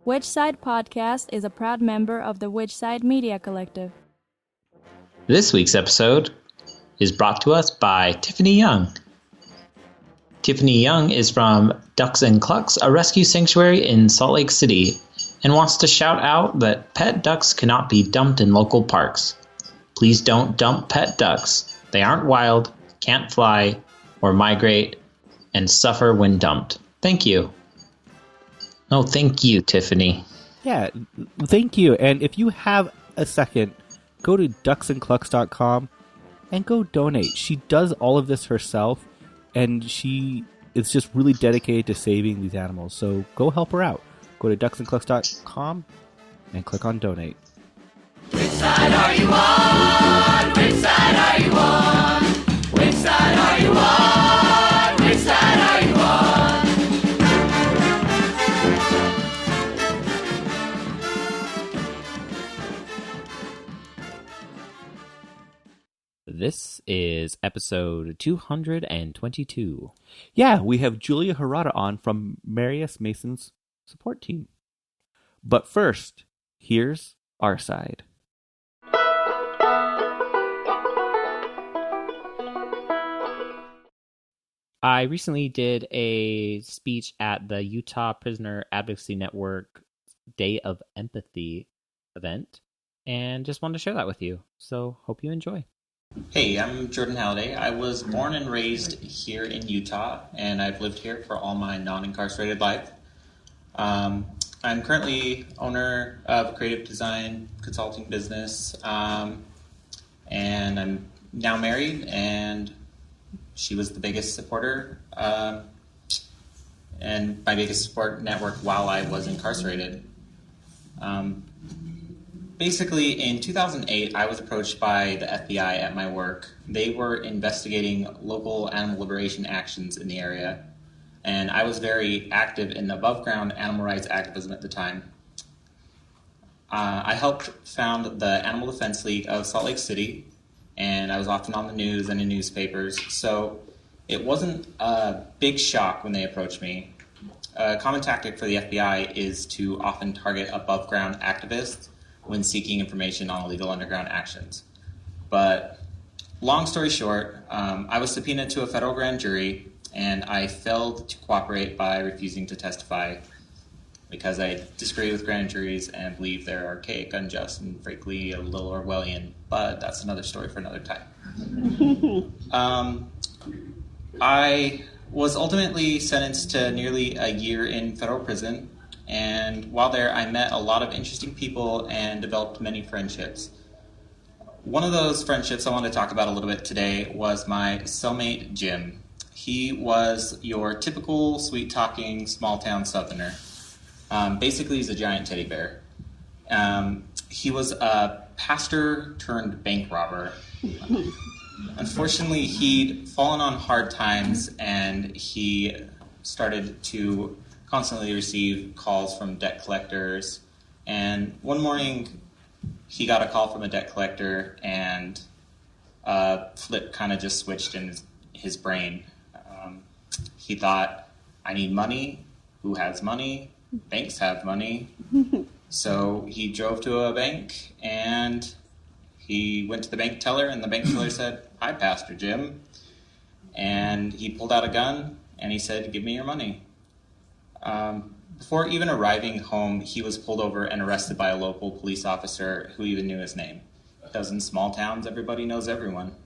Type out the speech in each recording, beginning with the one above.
Which Side Podcast is a proud member of the Which Side Media Collective. This week's episode is brought to us by Tiffany Young. Tiffany Young is from Ducks and Clucks, a rescue sanctuary in Salt Lake City, and wants to shout out that pet ducks cannot be dumped in local parks. Please don't dump pet ducks. They aren't wild, can't fly, or migrate, and suffer when dumped. Thank you. Oh, thank you, Tiffany. Yeah, thank you. And if you have a second, go to ducksandclucks.com and go donate. She does all of this herself, and she is just really dedicated to saving these animals. So go help her out. Go to ducksandclucks.com and click on donate. Which side are you on? Which side are you on? Which side are you on? Which side are you on? This is episode 222. Yeah, we have Julie Herrada on from Marius Mason's support team. But first, here's our side. I recently did a speech at the Utah Prisoner Advocacy Network Day of Empathy event, and just wanted to share that with you. So, hope you enjoy. Hey, I'm Jordan Halliday. I was born and raised here in Utah, and I've lived here for all my non-incarcerated life. I'm currently owner of a creative design consulting business, and I'm now married, and she was the biggest supporter and my biggest support network while I was incarcerated. Basically, in 2008, I was approached by the FBI at my work. They were investigating local animal liberation actions in the area, and I was very active in above-ground animal rights activism at the time. I helped found the Animal Defense League of Salt Lake City, and I was often on the news and in newspapers, so it wasn't a big shock when they approached me. A common tactic for the FBI is to often target above-ground activists when seeking information on illegal underground actions. But long story short, I was subpoenaed to a federal grand jury, and I failed to cooperate by refusing to testify because I disagree with grand juries and believe they're archaic, unjust, and frankly a little Orwellian, but that's another story for another time. I was ultimately sentenced to nearly a year in federal prison, and while there I met a lot of interesting people and developed many friendships. One of those friendships I want to talk about a little bit today was my cellmate Jim. He was your typical sweet-talking small-town southerner. Basically, he's a giant teddy bear. He was a pastor turned bank robber. Unfortunately, he'd fallen on hard times, and he started to constantly receive calls from debt collectors. And one morning, he got a call from a debt collector, and a flip kind of just switched in his brain. He thought, I need money. Who has money? Banks have money. So he drove to a bank, and he went to the bank teller, and the bank teller said, Hi, Pastor Jim. And he pulled out a gun, and he said, Give me your money. Before even arriving home, he was pulled over and arrested by a local police officer who even knew his name. Because in small towns, everybody knows everyone.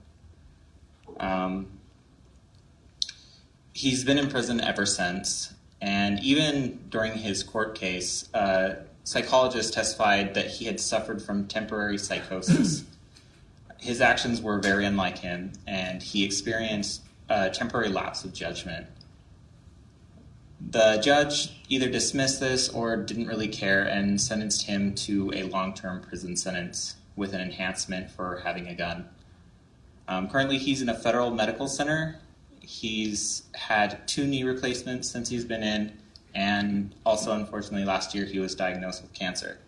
He's been in prison ever since, and even during his court case, psychologists testified that he had suffered from temporary psychosis. His actions were very unlike him, and he experienced a temporary lapse of judgment. The judge either dismissed this or didn't really care and sentenced him to a long-term prison sentence with an enhancement for having a gun. Currently, he's in a federal medical center. He's had 2 knee replacements since he's been in, and also, unfortunately, last year he was diagnosed with cancer.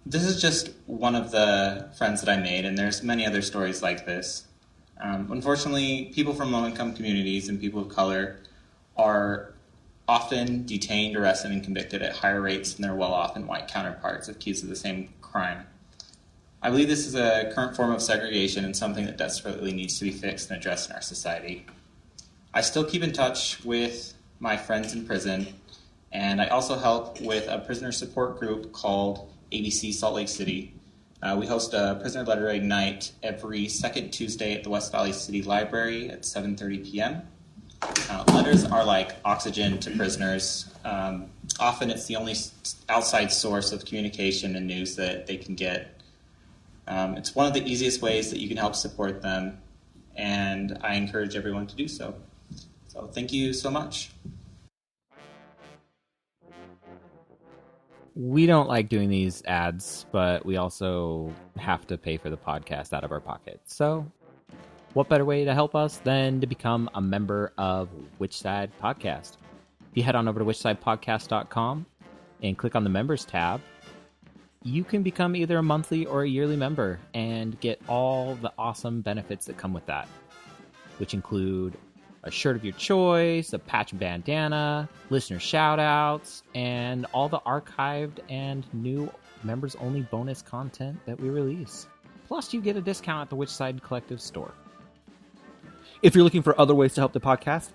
This is just one of the friends that I made, and there's many other stories like this. Unfortunately, people from low-income communities and people of color are often detained, arrested, and convicted at higher rates than their well-off and white counterparts accused of the same crime. I believe this is a current form of segregation and something that desperately needs to be fixed and addressed in our society. I still keep in touch with my friends in prison, and I also help with a prisoner support group called ABC Salt Lake City. We host a prisoner letter writing night every second Tuesday at the West Valley City Library at 7:30 p.m. Letters are like oxygen to prisoners. Often it's the only outside source of communication and news that they can get. It's one of the easiest ways that you can help support them, and I encourage everyone to do so. So thank you so much. We don't like doing these ads, but we also have to pay for the podcast out of our pocket. So what better way to help us than to become a member of Which Side Podcast? If you head on over to whichsidepodcast.com and click on the members tab, you can become either a monthly or a yearly member and get all the awesome benefits that come with that, which include a shirt of your choice, a patch and bandana, listener shout-outs, and all the archived and new members-only bonus content that we release. Plus, you get a discount at the Which Side Collective store. If you're looking for other ways to help the podcast,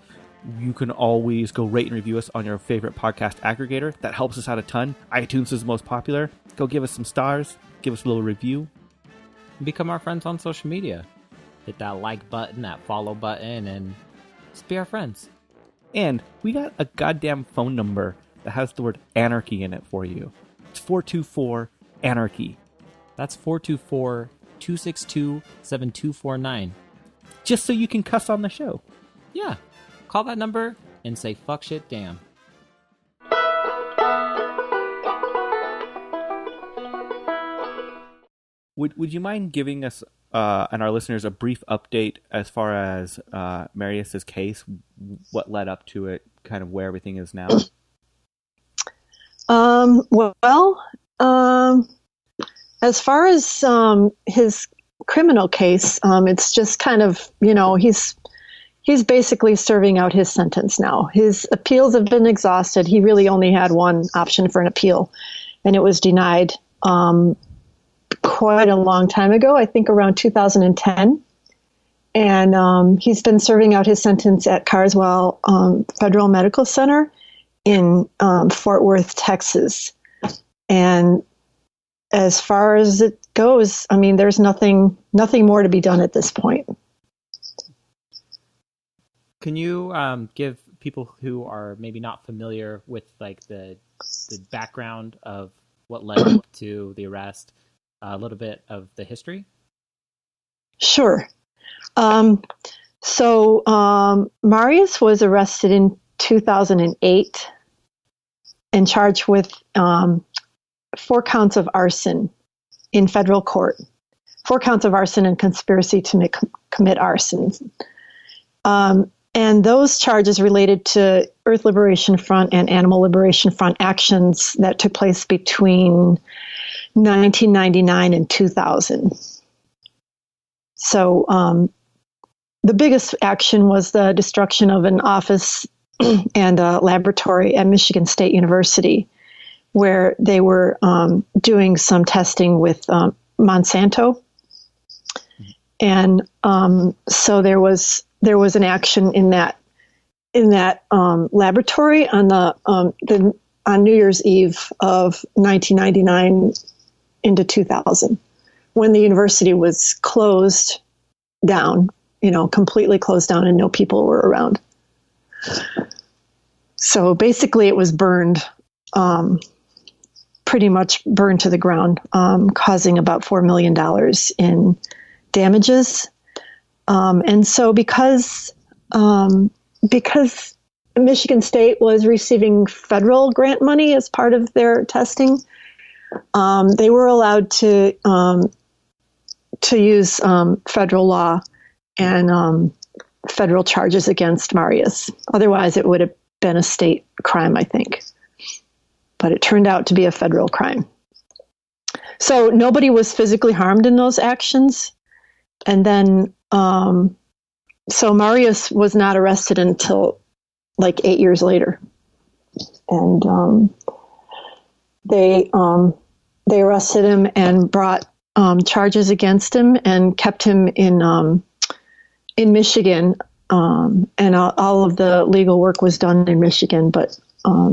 you can always go rate and review us on your favorite podcast aggregator. That helps us out a ton. iTunes is the most popular. Go give us some stars. Give us a little review. Become our friends on social media. Hit that like button, that follow button, and just be our friends. And we got a goddamn phone number that has the word anarchy in it for you. It's 424-ANARCHY. That's 424-262-7249. Just so you can cuss on the show. Yeah. Call that number and say fuck shit damn. Would you mind giving us and our listeners a brief update as far as Marius's case, what led up to it, kind of where everything is now? As far as his criminal case, it's just kind of, he's basically serving out his sentence now. His appeals have been exhausted. He really only had one option for an appeal, and it was denied quite a long time ago, I think around 2010. And he's been serving out his sentence at Carswell Federal Medical Center in Fort Worth, Texas. And as far as it goes, I mean, there's nothing more to be done at this point. Can you give people who are maybe not familiar with like the background of what led up to the arrest, a little bit of the history? Sure. So Marius was arrested in 2008 and charged with 4 counts of arson in federal court. 4 counts of arson and conspiracy to commit arson. And those charges related to Earth Liberation Front and Animal Liberation Front actions that took place between 1999 and 2000. So the biggest action was the destruction of an office and a laboratory at Michigan State University, where they were doing some testing with Monsanto. And so there was an action in that laboratory on on New Year's Eve of 1999 into 2000, when the university was closed down, completely closed down, and no people were around. So basically, it was burned, pretty much burned to the ground, causing about $4 million in damages. And so because Michigan State was receiving federal grant money as part of their testing, they were allowed to use federal law and federal charges against Marius. Otherwise, it would have been a state crime, I think. But it turned out to be a federal crime. So nobody was physically harmed in those actions. And then, so Marius was not arrested until like 8 years later. and they arrested him and brought charges against him and kept him in Michigan. And all of the legal work was done in Michigan, but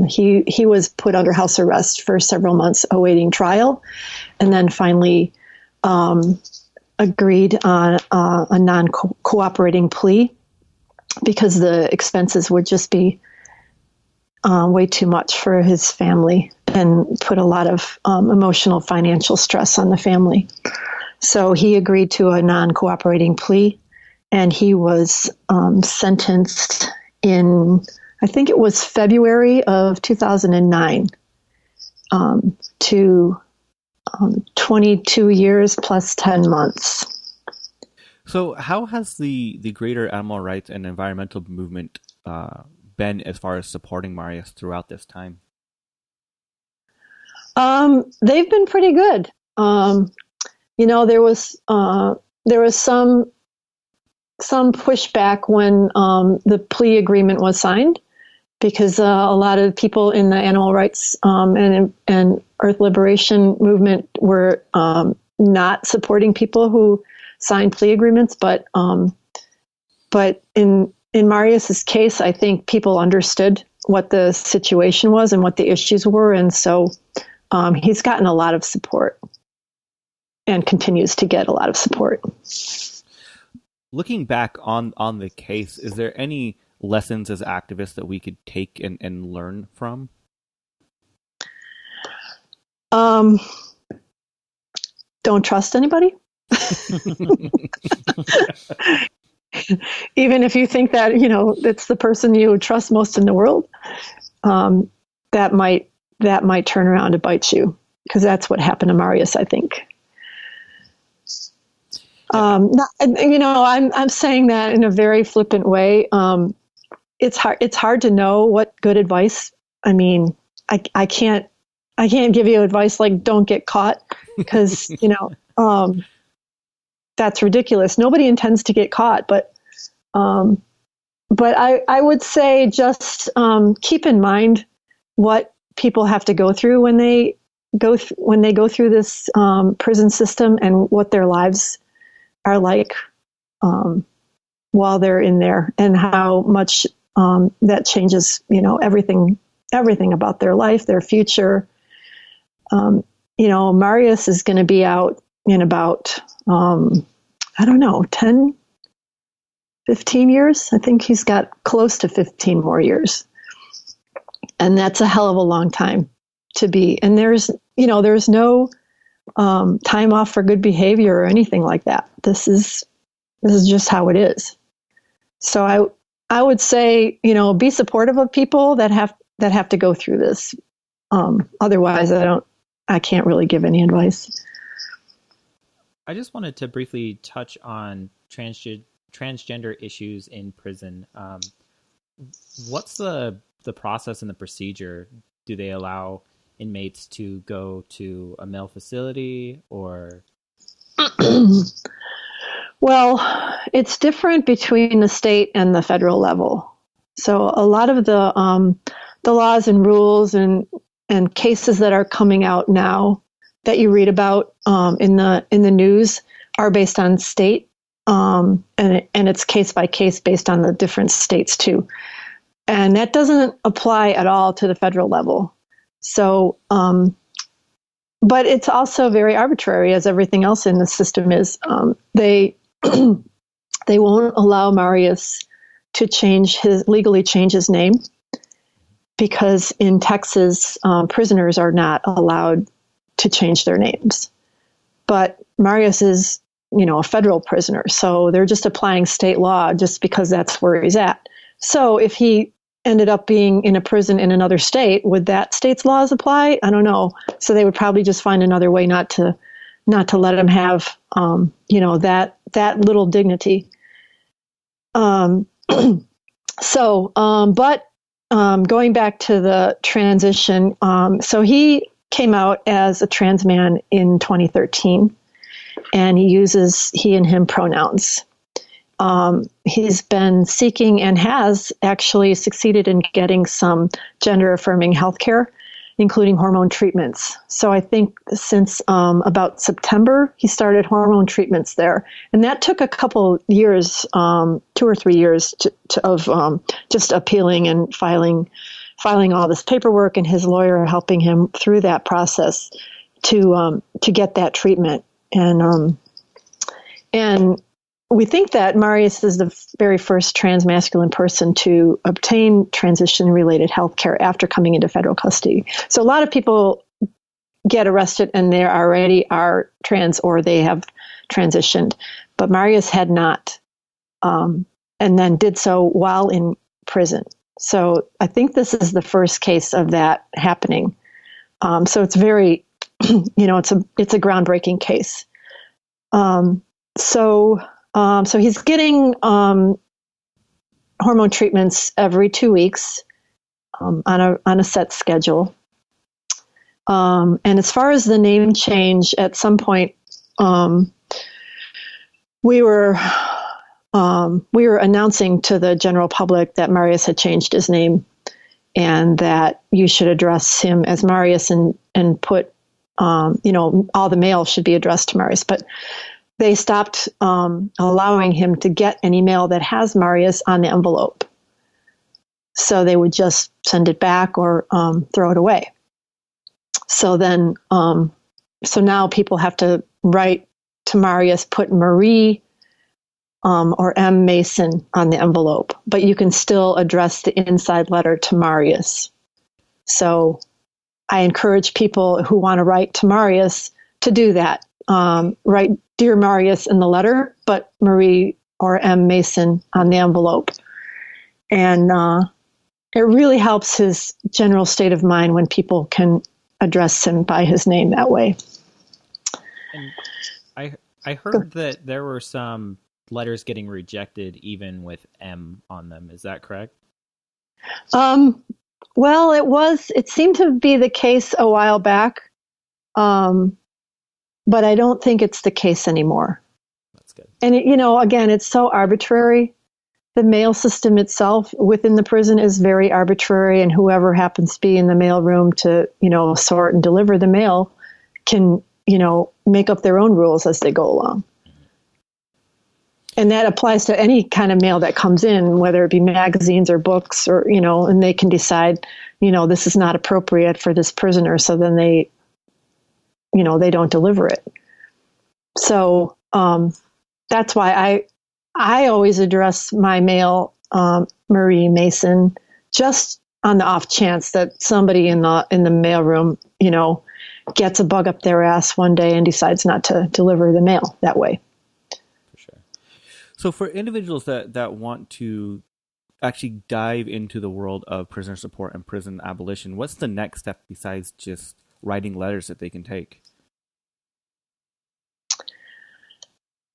he was put under house arrest for several months awaiting trial, and then finally agreed on a non-cooperating plea because the expenses would just be way too much for his family and put a lot of emotional, financial stress on the family. So he agreed to a non-cooperating plea, and he was sentenced in, I think it was February of 2009, to 22 years plus 10 months. So how has the greater animal rights and environmental movement been as far as supporting Marius throughout this time? They've been pretty good. There was some pushback when the plea agreement was signed, because a lot of people in the animal rights and earth liberation movement were not supporting people who signed plea agreements. But in Marius's case, I think people understood what the situation was and what the issues were, and so he's gotten a lot of support and continues to get a lot of support. Looking back on the case, is there any lessons as activists that we could take and learn from? Don't trust anybody. Even if you think that, it's the person you trust most in the world, that might turn around to bite you, because that's what happened to Marius, I think. I'm saying that in a very flippant way. It's hard to know what good advice. I mean, I can't give you advice like don't get caught, because that's ridiculous. Nobody intends to get caught, but I would say just keep in mind what people have to go through when they go through this prison system, and what their lives are like while they're in there, and how much that changes, everything about their life, their future. Marius is going to be out in about, 10, 15 years. I think he's got close to 15 more years. And that's a hell of a long time to be. And there's no time off for good behavior or anything like that. This is just how it is. So I would say, be supportive of people that have to go through this. Otherwise, I can't really give any advice. I just wanted to briefly touch on transgender issues in prison. What's the process and the procedure? Do they allow inmates to go to a male facility, or? Well, it's different between the state and the federal level. So a lot of the laws and rules and cases that are coming out now that you read about in the news are based on state, and it's case by case based on the different states too. And that doesn't apply at all to the federal level. So, but it's also very arbitrary, as everything else in the system is. They won't allow Marius to legally change his name, because in Texas, prisoners are not allowed to change their names. But Marius is, a federal prisoner, so they're just applying state law just because that's where he's at. So if he ended up being in a prison in another state, would that state's laws apply? I don't know. So they would probably just find another way not to let him have, that little dignity. But going back to the transition, so he came out as a trans man in 2013, and he uses he and him pronouns. he's been seeking and has actually succeeded in getting some gender-affirming health care, including hormone treatments. So I think since about September, he started hormone treatments there. And that took a couple years, 2 or 3 years of just appealing and filing all this paperwork, and his lawyer helping him through that process to get that treatment. And we think that Marius is the very first transmasculine person to obtain transition-related health care after coming into federal custody. So a lot of people get arrested and they already are trans or they have transitioned, but Marius had not, and then did so while in prison. So I think this is the first case of that happening. So it's very, it's a groundbreaking case. So he's getting hormone treatments every 2 weeks on a set schedule. And as far as the name change, at some point we were announcing to the general public that Marius had changed his name and that you should address him as Marius and put all the mail should be addressed to Marius, but they stopped allowing him to get any mail that has Marius on the envelope. So they would just send it back or throw it away. So then, so now people have to write to Marius, put Marie or M. Mason on the envelope, but you can still address the inside letter to Marius. So I encourage people who want to write to Marius to do that. Write Dear Marius in the letter, but Marie or M. Mason on the envelope. And it really helps his general state of mind when people can address him by his name that way. And I heard that there were some letters getting rejected even with M on them. Is that correct? Well, it seemed to be the case a while back. But I don't think it's the case anymore. That's good. And, again, it's so arbitrary. The mail system itself within the prison is very arbitrary, and whoever happens to be in the mail room to, sort and deliver the mail can, make up their own rules as they go along. And that applies to any kind of mail that comes in, whether it be magazines or books or, and they can decide, this is not appropriate for this prisoner. So then they don't deliver it. So that's why I always address my mail Marie Mason, just on the off chance that somebody in the mailroom, gets a bug up their ass one day and decides not to deliver the mail that way. For sure. So for individuals that want to actually dive into the world of prisoner support and prison abolition, what's the next step besides just writing letters that they can take?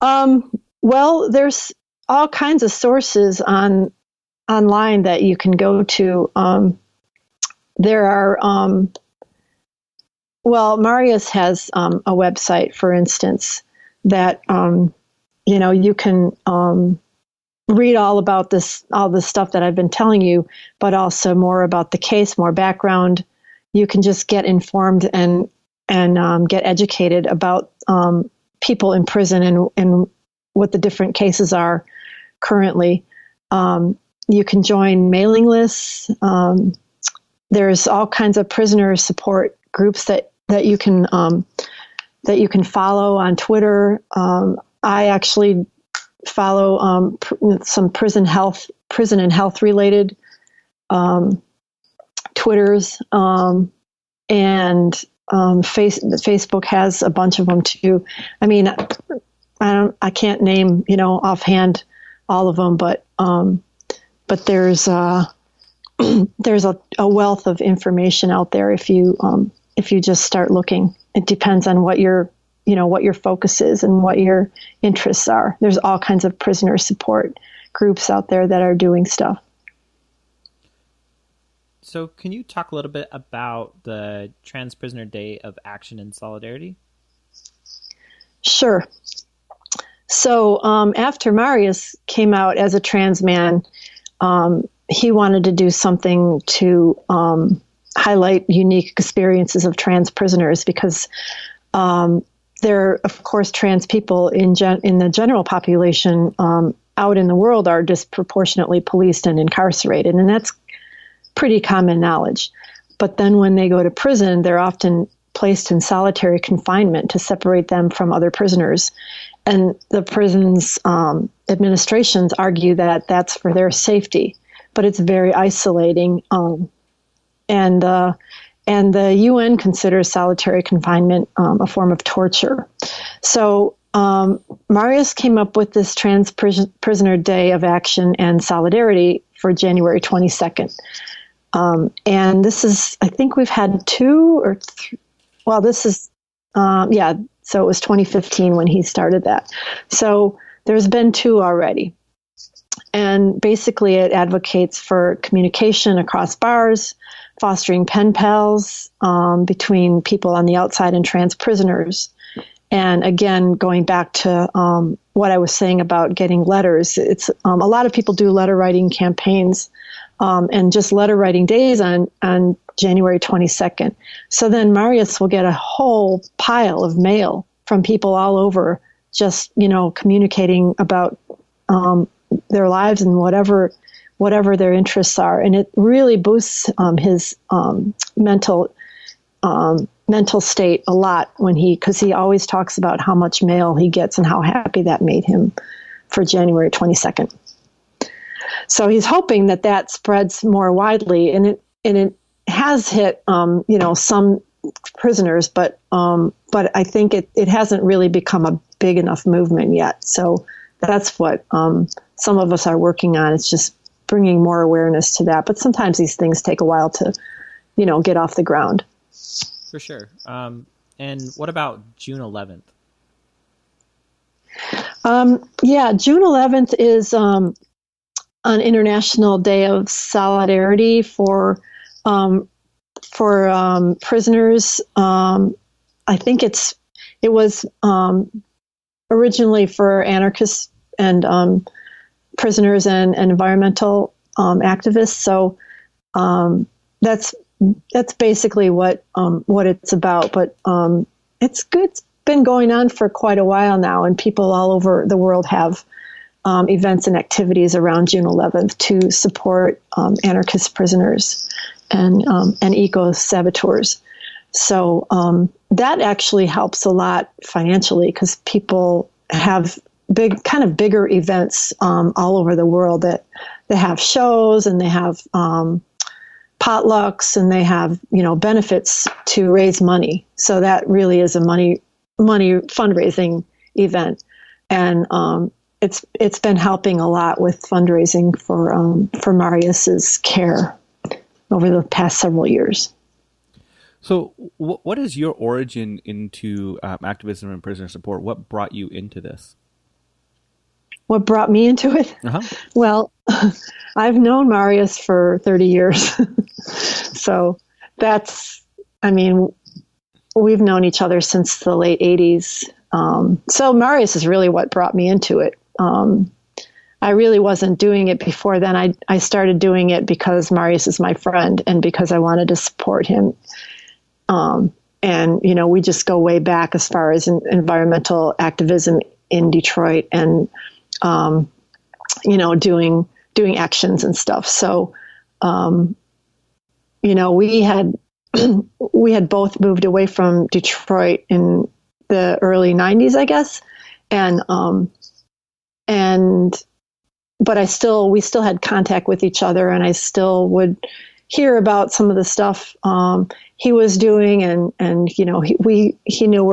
Well, there's all kinds of sources online that you can go to. There are, Marius has a website, for instance, that you can read all about all the stuff that I've been telling you, but also more about the case, more background. You can just get informed and get educated about people in prison and what the different cases are currently. You can join mailing lists. There's all kinds of prisoner support groups that you can follow on Twitter. I actually follow some prison and health related Twitters, and Facebook has a bunch of them too. I mean, I can't name offhand all of them, but there's there's a wealth of information out there if you just start looking. It depends on what your focus is and what your interests are. There's all kinds of prisoner support groups out there that are doing stuff. So can you talk a little bit about the Trans Prisoner Day of Action and Solidarity? Sure. So after Marius came out as a trans man, he wanted to do something to highlight unique experiences of trans prisoners, because there are, of course, trans people in the general population out in the world are disproportionately policed and incarcerated, and that's pretty common knowledge. But then when they go to prison, they're often placed in solitary confinement to separate them from other prisoners. And the prison's administrations argue that that's for their safety, but it's very isolating. And the UN considers solitary confinement a form of torture. So Marius came up with this Trans Prisoner Day of Action and Solidarity for January 22nd. And this is, I think we've had 2 or 3. Well, this is, so it was 2015 when he started that. So there's been 2 already. And basically it advocates for communication across bars, fostering pen pals between people on the outside and trans prisoners. And again, going back to what I was saying about getting letters, it's a lot of people do letter writing campaigns and just letter writing days on January 22nd. So then Marius will get a whole pile of mail from people all over, just, communicating about their lives and whatever their interests are. And it really boosts his mental state a lot because he always talks about how much mail he gets and how happy that made him for January 22nd. So he's hoping that spreads more widely, and it has hit some prisoners, but I think it hasn't really become a big enough movement yet. So that's what some of us are working on. It's just bringing more awareness to that. But sometimes these things take a while to, get off the ground. For sure. And what about June 11th? June 11th is an International Day of Solidarity for prisoners. I think it was originally for anarchists and prisoners and environmental activists. So that's basically what it's about. But it's good. It's been going on for quite a while now, and people all over the world have events and activities around June 11th to support anarchist prisoners and eco-saboteurs. So that actually helps a lot financially, because people have bigger events all over the world that they have shows and they have potlucks and they have benefits to raise money. So that really is a money fundraising event, and it's been helping a lot with fundraising for Marius's care over the past several years. So what is your origin into activism and prisoner support? What brought you into this? What brought me into it? Uh-huh. Well, I've known Marius for 30 years. So we've known each other since the late 80s. So Marius is really what brought me into it. I really wasn't doing it before then. I started doing it because Marius is my friend and because I wanted to support him. And we just go way back as far as environmental activism in Detroit and, doing actions and stuff. So, we had both moved away from Detroit in the early 90s, I guess. But we still had contact with each other, and I still would hear about some of the stuff he was doing, and he knew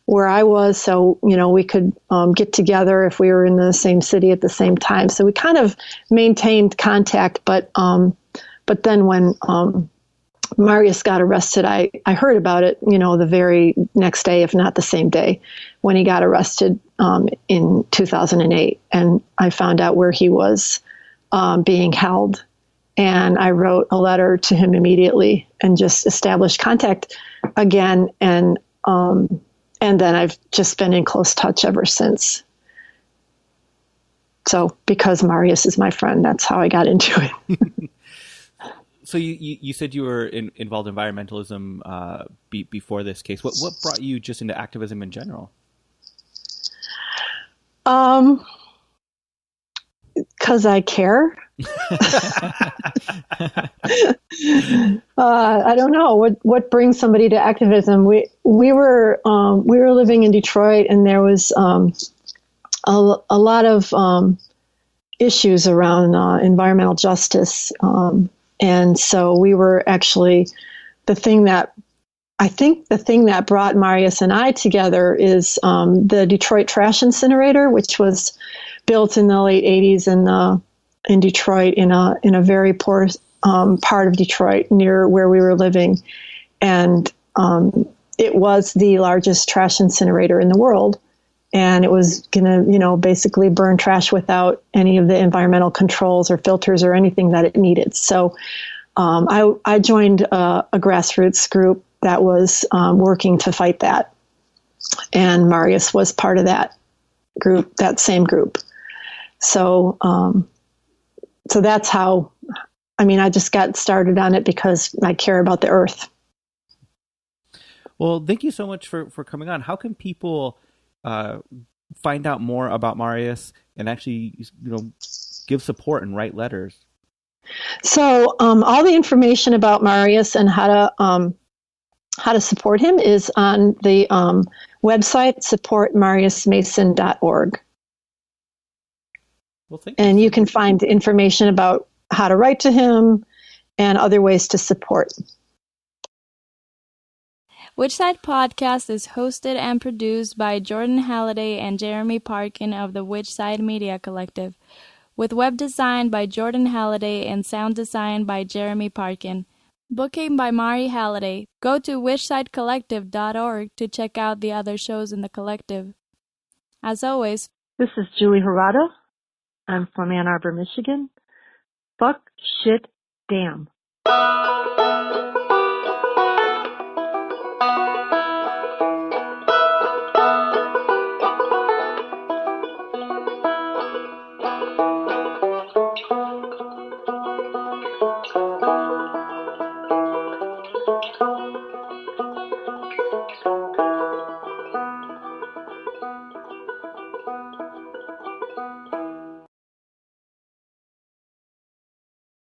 where I was, so we could get together if we were in the same city at the same time. So we kind of maintained contact, but then when Marius got arrested, I heard about it, the very next day, if not the same day, when he got arrested in 2008, and I found out where he was being held. And I wrote a letter to him immediately and just established contact again. And then I've just been in close touch ever since. So because Marius is my friend, that's how I got into it. So you said you were involved in environmentalism before this case. What brought you just into activism in general? Because I care. I don't know what brings somebody to activism. We were living in Detroit, and there was a lot of issues around environmental justice, and so we were actually the thing that brought Marius and I together is the Detroit trash incinerator, which was built in the late 80s in Detroit in a very poor part of Detroit near where we were living. And it was the largest trash incinerator in the world. And it was going to, basically burn trash without any of the environmental controls or filters or anything that it needed. So I joined a grassroots group that was working to fight that. And Marius was part of that group, that same group. So so that's how, I just got started on it because I care about the earth. Well, thank you so much for coming on. How can people find out more about Marius and actually, give support and write letters? So all the information about Marius and how to support him is on the website supportmariusmason.org. Well, thank you. And you can find information about how to write to him and other ways to support. Whichside Podcast is hosted and produced by Jordan Halliday and Jeremy Parkin of the Whichside Media Collective, with web design by Jordan Halliday and sound design by Jeremy Parkin. Booking by Mari Halliday. Go to whichsidecollective.org to check out the other shows in the collective. As always, This is Julie Herrada. I'm from Ann Arbor, Michigan. Fuck, shit, damn.